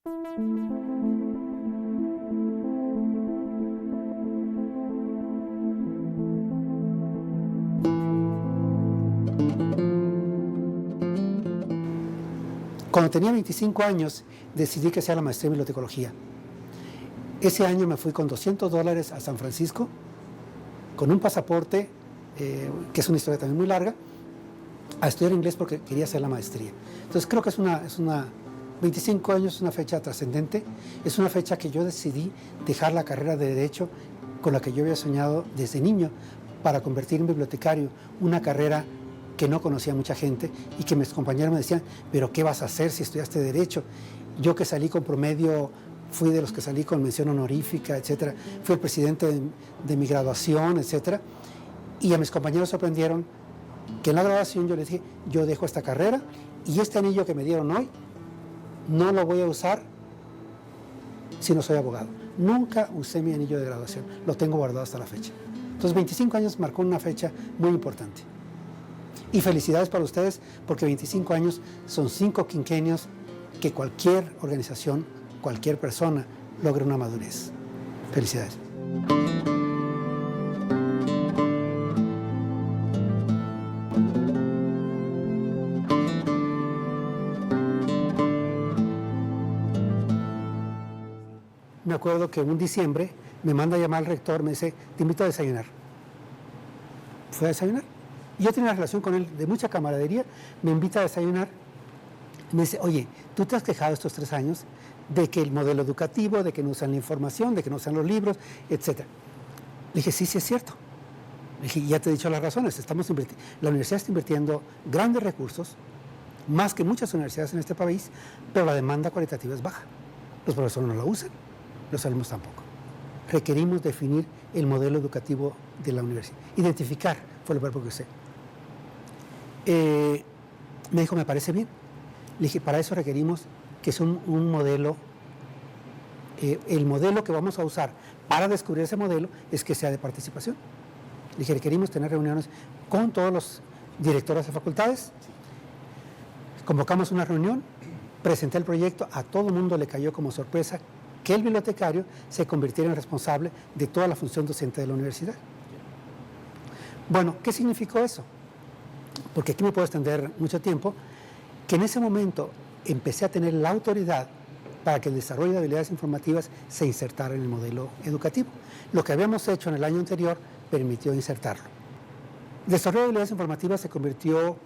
Cuando tenía 25 años, decidí que sea la maestría en bibliotecología. Ese año me fui con $200 a San Francisco, con un pasaporte, que es una historia también muy larga, a estudiar inglés porque quería hacer la maestría. Entonces creo que 25 años es una fecha trascendente, es una fecha que yo decidí dejar la carrera de Derecho con la que yo había soñado desde niño para convertir en bibliotecario, una carrera que no conocía mucha gente y que mis compañeros me decían, pero ¿qué vas a hacer si estudiaste Derecho? Yo que salí con promedio, fui de los que salí con mención honorífica, etcétera, fui el presidente de mi graduación, etcétera, y a mis compañeros sorprendieron que en la graduación yo les dije, yo dejo esta carrera y este anillo que me dieron hoy no lo voy a usar si no soy abogado. Nunca usé mi anillo de graduación, lo tengo guardado hasta la fecha. Entonces 25 años marcó una fecha muy importante. Y felicidades para ustedes, porque 25 años son 5 quinquenios que cualquier organización, cualquier persona logre una madurez. Felicidades. Me acuerdo que un diciembre me manda a llamar el rector, me dice, te invito a desayunar. Fui a desayunar. Yo tenía una relación con él de mucha camaradería, me invita a desayunar, me dice, oye, tú te has quejado estos 3 años de que el modelo educativo, de que no usan la información, de que no usan los libros, etc. Le dije, sí, sí es cierto. Le dije, ya te he dicho las razones, la universidad está invirtiendo grandes recursos, más que muchas universidades en este país, pero la demanda cualitativa es baja. Los profesores no la usan, los alumnos tampoco. Requerimos definir el modelo educativo de la universidad. Identificar fue el verbo que usé. Me dijo, me parece bien. Le dije, para eso requerimos que es un modelo, el modelo que vamos a usar para descubrir ese modelo es que sea de participación. Le dije, requerimos tener reuniones con todos los directores de facultades. Convocamos una reunión, presenté el proyecto, a todo el mundo le cayó como sorpresa que el bibliotecario se convirtiera en responsable de toda la función docente de la universidad. Bueno, ¿qué significó eso? Porque aquí me puedo extender mucho tiempo, que en ese momento empecé a tener la autoridad para que el desarrollo de habilidades informativas se insertara en el modelo educativo. Lo que habíamos hecho en el año anterior permitió insertarlo. El desarrollo de habilidades informativas se convirtió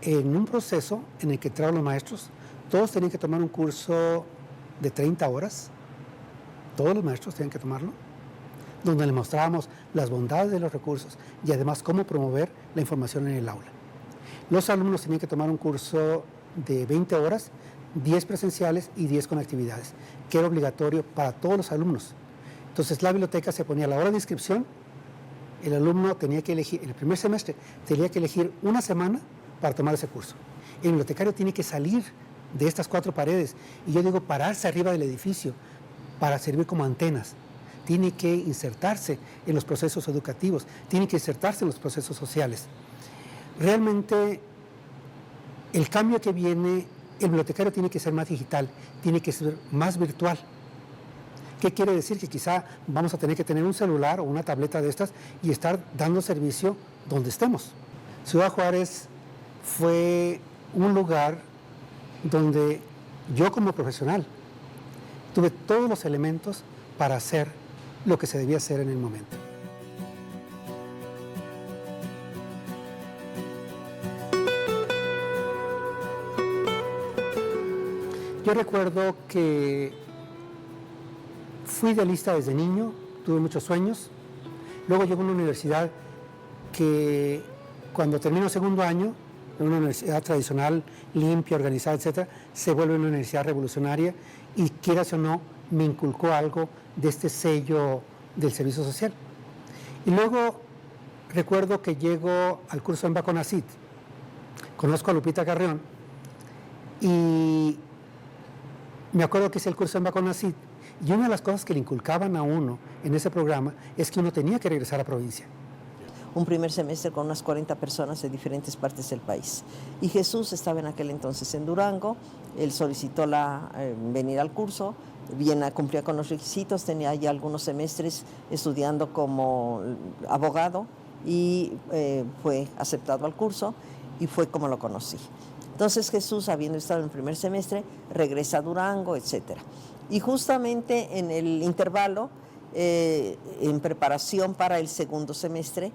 en un proceso en el que entraron los maestros. Todos tenían que tomar un curso de 30 horas, todos los maestros tenían que tomarlo, donde le mostrábamos las bondades de los recursos y además cómo promover la información en el aula. Los alumnos tenían que tomar un curso de 20 horas, 10 presenciales y 10 con actividades, que era obligatorio para todos los alumnos. Entonces la biblioteca se ponía a la hora de inscripción, el alumno tenía que elegir, en el primer semestre, tenía que elegir una semana para tomar ese curso. El bibliotecario tiene que salir de estas 4 paredes, y yo digo pararse arriba del edificio para servir como antenas. Tiene que insertarse en los procesos educativos, tiene que insertarse en los procesos sociales. Realmente el cambio que viene, el bibliotecario tiene que ser más digital, tiene que ser más virtual. ¿Qué quiere decir? Que quizá vamos a tener que tener un celular o una tableta de estas y estar dando servicio donde estemos. Ciudad Juárez fue un lugar donde yo como profesional tuve todos los elementos para hacer lo que se debía hacer en el momento. Yo recuerdo que fui idealista desde niño, tuve muchos sueños. Luego llegó a una universidad que cuando termino segundo año, en una universidad tradicional, limpia, organizada, etcétera, se vuelve una universidad revolucionaria y, quieras o no, me inculcó algo de este sello del servicio social. Y luego recuerdo que llego al curso en Baconacit, conozco a Lupita Carrión y me acuerdo que hice el curso en Baconacit y una de las cosas que le inculcaban a uno en ese programa es que uno tenía que regresar a provincia. un primer semestre con unas 40 personas de diferentes partes del país. Y Jesús estaba en aquel entonces en Durango, él solicitó venir al curso, cumplía con los requisitos, tenía ya algunos semestres estudiando como abogado y fue aceptado al curso y fue como lo conocí. Entonces Jesús, habiendo estado en el primer semestre, regresa a Durango, etc. Y justamente en el intervalo, en preparación para el segundo semestre,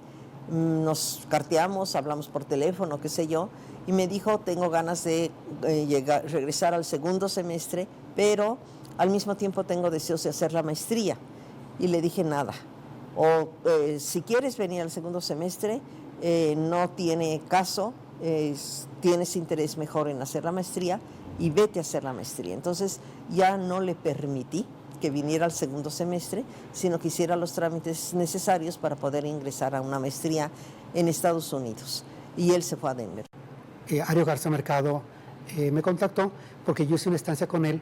nos carteamos, hablamos por teléfono, qué sé yo, y me dijo, tengo ganas de regresar al segundo semestre, pero al mismo tiempo tengo deseos de hacer la maestría. Y le dije, nada, o si quieres venir al segundo semestre, no tiene caso, tienes interés mejor en hacer la maestría y vete a hacer la maestría. Entonces ya no le permití que viniera al segundo semestre, sino que hiciera los trámites necesarios para poder ingresar a una maestría en Estados Unidos. Y él se fue a Denver. Ario Garza Mercado me contactó porque yo hice una estancia con él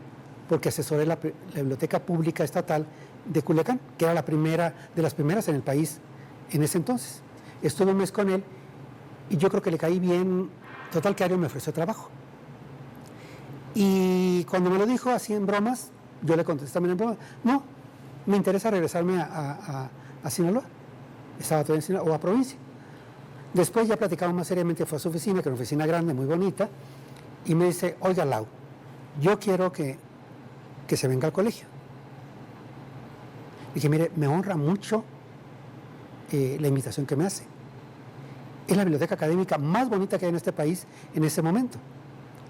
porque asesoré la Biblioteca Pública Estatal de Culiacán, que era de las primeras en el país en ese entonces. Estuve un mes con él y yo creo que le caí bien. Total, que Ario me ofreció trabajo. Y cuando me lo dijo así en bromas, yo le contesté también en bromas, no, me interesa regresarme a Sinaloa. Estaba todavía en Sinaloa, o a provincia. Después ya platicamos más seriamente, fue a su oficina, que era una oficina grande, muy bonita, y me dice, oiga, Lau, yo quiero que se venga al colegio. Dije, mire, me honra mucho la invitación que me hace. Es la biblioteca académica más bonita que hay en este país en ese momento.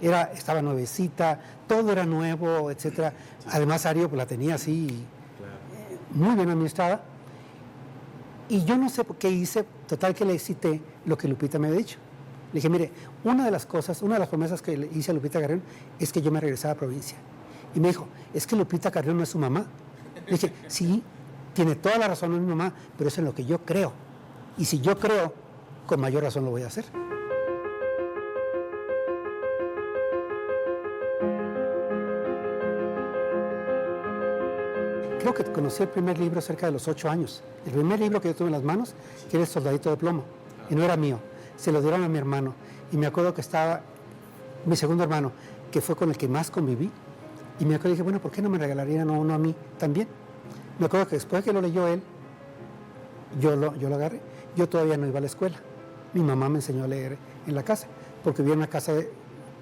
Estaba nuevecita, todo era nuevo, etcétera. Además, Ario pues, la tenía así, muy bien administrada. Y yo no sé por qué hice, total que le cité lo que Lupita me había dicho. Le dije, mire, una de las promesas que le hice a Lupita Carrión es que yo me regresara a provincia. Y me dijo, es que Lupita Carrión no es su mamá. Le dije, sí, tiene toda la razón, no es mi mamá, pero es en lo que yo creo. Y si yo creo, con mayor razón lo voy a hacer. Creo que conocí el primer libro cerca de los 8 años. El primer libro que yo tuve en las manos, que era El Soldadito de Plomo, y no era mío. Se lo dieron a mi hermano. Y me acuerdo que estaba mi segundo hermano, que fue con el que más conviví. Y me acuerdo y dije, bueno, ¿por qué no me regalarían uno a mí también? Me acuerdo que después que lo leyó él, yo lo agarré. Yo todavía no iba a la escuela. Mi mamá me enseñó a leer en la casa, porque vivía en una casa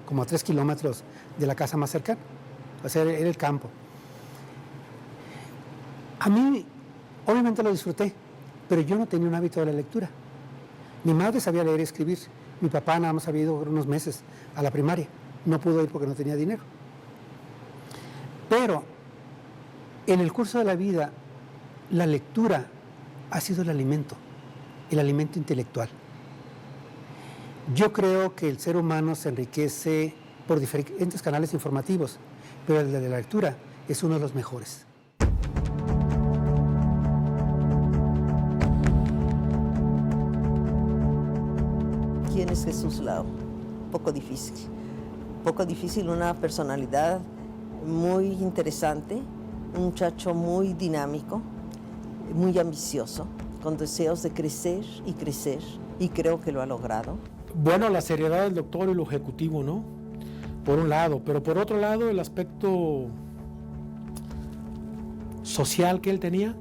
como a 3 kilómetros de la casa más cercana. O sea, era el campo. A mí, obviamente lo disfruté, pero yo no tenía un hábito de la lectura. Mi madre sabía leer y escribir. Mi papá nada más había ido unos meses a la primaria. No pudo ir porque no tenía dinero. Pero en el curso de la vida, la lectura ha sido el alimento intelectual. Yo creo que el ser humano se enriquece por diferentes canales informativos, pero el de la lectura es uno de los mejores. ¿Quién es Jesús Lau? Poco difícil, una personalidad muy interesante, un muchacho muy dinámico, muy ambicioso, con deseos de crecer, y creo que lo ha logrado. Bueno, la seriedad del doctor y lo ejecutivo, ¿no? Por un lado, pero por otro lado, el aspecto social que él tenía,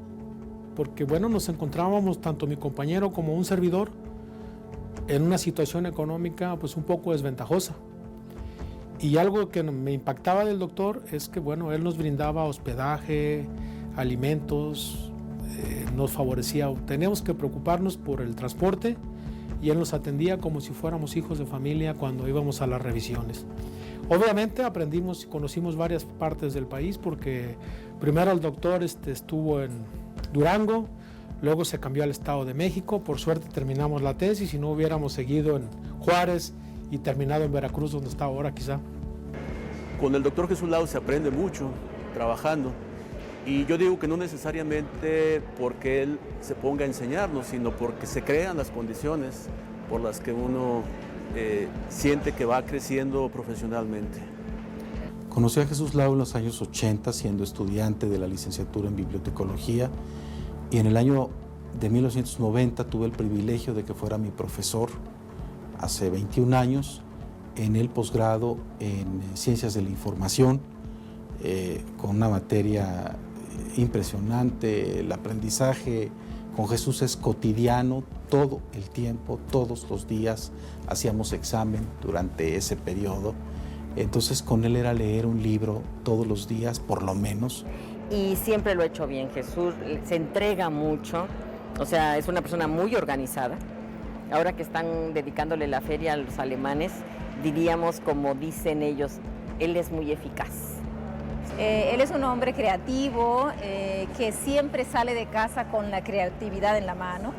porque bueno, nos encontrábamos, tanto mi compañero como un servidor, en una situación económica pues un poco desventajosa. Y algo que me impactaba del doctor es que bueno, él nos brindaba hospedaje, alimentos, nos favorecía. Teníamos que preocuparnos por el transporte y él nos atendía como si fuéramos hijos de familia cuando íbamos a las revisiones. Obviamente aprendimos y conocimos varias partes del país porque primero el doctor estuvo en Durango, luego se cambió al Estado de México, por suerte terminamos la tesis y no hubiéramos seguido en Juárez y terminado en Veracruz, donde está ahora quizá. Con el doctor Jesús Lau se aprende mucho trabajando y yo digo que no necesariamente porque él se ponga a enseñarnos, sino porque se crean las condiciones por las que uno siente que va creciendo profesionalmente. Conocí a Jesús Lau en los años 80 siendo estudiante de la licenciatura en bibliotecología y en el año de 1990 tuve el privilegio de que fuera mi profesor hace 21 años en el posgrado en Ciencias de la Información, con una materia impresionante. El aprendizaje con Jesús es cotidiano, todo el tiempo, todos los días hacíamos examen durante ese periodo. Entonces con él era leer un libro todos los días, por lo menos. Y siempre lo ha hecho bien. Jesús se entrega mucho, o sea, es una persona muy organizada. Ahora que están dedicándole la feria a los alemanes, diríamos, como dicen ellos, él es muy eficaz. Él es un hombre creativo, que siempre sale de casa con la creatividad en la mano.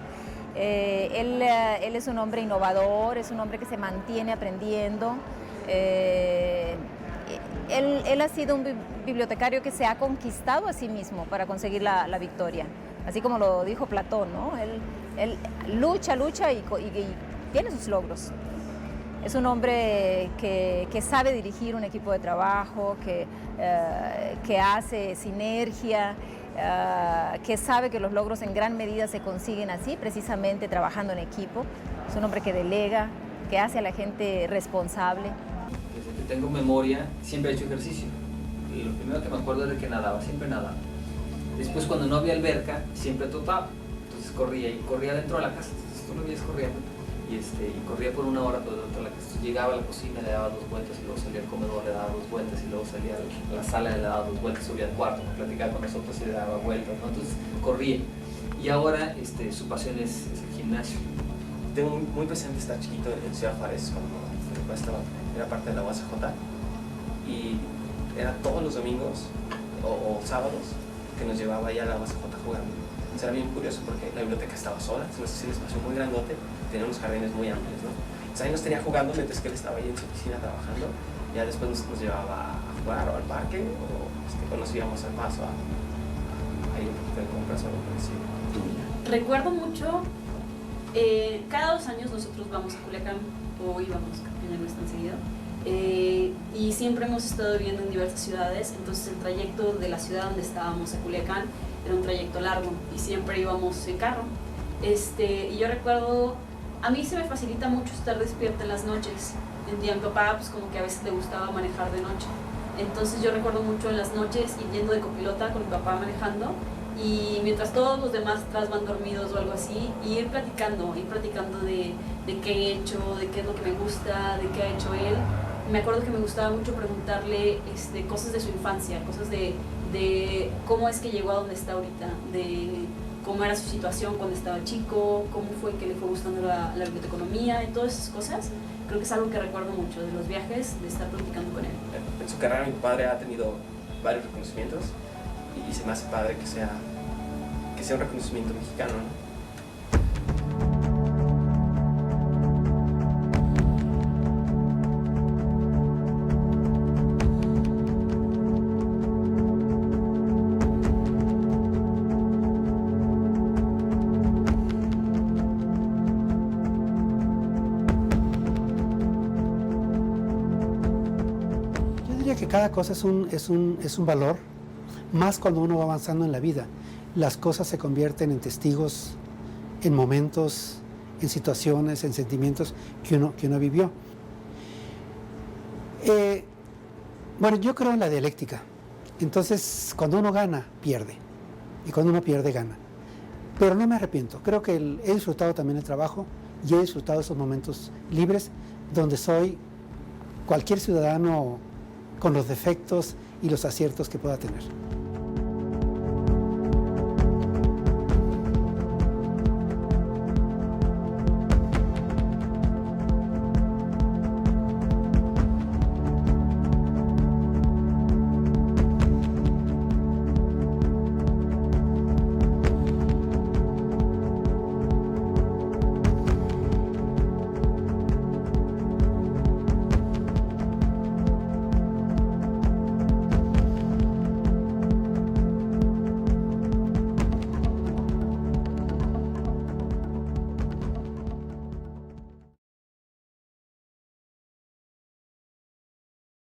Él es un hombre innovador, es un hombre que se mantiene aprendiendo. Él ha sido un bibliotecario que se ha conquistado a sí mismo para conseguir la victoria, así como lo dijo Platón, ¿no? Él lucha y tiene sus logros. Es un hombre que sabe dirigir un equipo de trabajo, que hace sinergia, que sabe que los logros en gran medida se consiguen así, precisamente trabajando en equipo. Es un hombre que delega, que hace a la gente responsable. Desde que tengo memoria siempre he hecho ejercicio. Y lo primero que me acuerdo era que nadaba, siempre nadaba. Después, cuando no había alberca, siempre trotaba. Entonces corría dentro de la casa. Entonces tú lo veías corriendo. Y corría por una hora todo dentro de la casa. Entonces, llegaba a la cocina, le daba 2 vueltas, y luego salía al comedor, le daba 2 vueltas, y luego salía a la sala, le daba 2 vueltas, subía al cuarto, platicaba con nosotros y le daba vueltas, ¿no? Entonces corría. Y ahora su pasión es el gimnasio. Tengo muy presente estar chiquito en Ciudad Juárez cuando era parte de la UACJ, y era todos los domingos o sábados que nos llevaba allá a la UACJ jugando. Entonces era bien curioso porque la biblioteca estaba sola, se nos hacía un espacio muy grandote, tenía unos jardines muy amplios, ¿no? Entonces ahí nos tenía jugando mientras que él estaba ahí en su oficina trabajando. Ya después nos llevaba a jugar o al parque, o nos íbamos al paso a ir un poquito de compras o algo por decir. Recuerdo mucho, cada 2 años nosotros vamos a Culiacán, o íbamos, ya no es tan seguido, y siempre hemos estado viviendo en diversas ciudades. Entonces el trayecto de la ciudad donde estábamos a Culiacán era un trayecto largo y siempre íbamos en carro. Y yo recuerdo, a mí se me facilita mucho estar despierta en las noches. Y a mi papá, pues como que a veces le gustaba manejar de noche. Entonces yo recuerdo mucho en las noches ir yendo de copilota con mi papá manejando, y mientras todos los demás atrás van dormidos o algo así, y ir platicando de qué he hecho, de qué es lo que me gusta, de qué ha hecho él. Me acuerdo que me gustaba mucho preguntarle cosas de su infancia, cosas de cómo es que llegó a donde está ahorita, de cómo era su situación cuando estaba chico, cómo fue que le fue gustando la biblioteconomía y todas esas cosas. Creo que es algo que recuerdo mucho de los viajes, de estar platicando con él. En su carrera mi padre ha tenido varios reconocimientos, y se me hace padre que sea un reconocimiento mexicano, ¿no? Que cada cosa es un valor, más cuando uno va avanzando en la vida. Las cosas se convierten en testigos, en momentos, en situaciones, en sentimientos que uno vivió. Bueno, yo creo en la dialéctica. Entonces, cuando uno gana, pierde. Y cuando uno pierde, gana. Pero no me arrepiento. Creo que he disfrutado también el trabajo y he disfrutado esos momentos libres donde soy cualquier ciudadano con los defectos y los aciertos que pueda tener.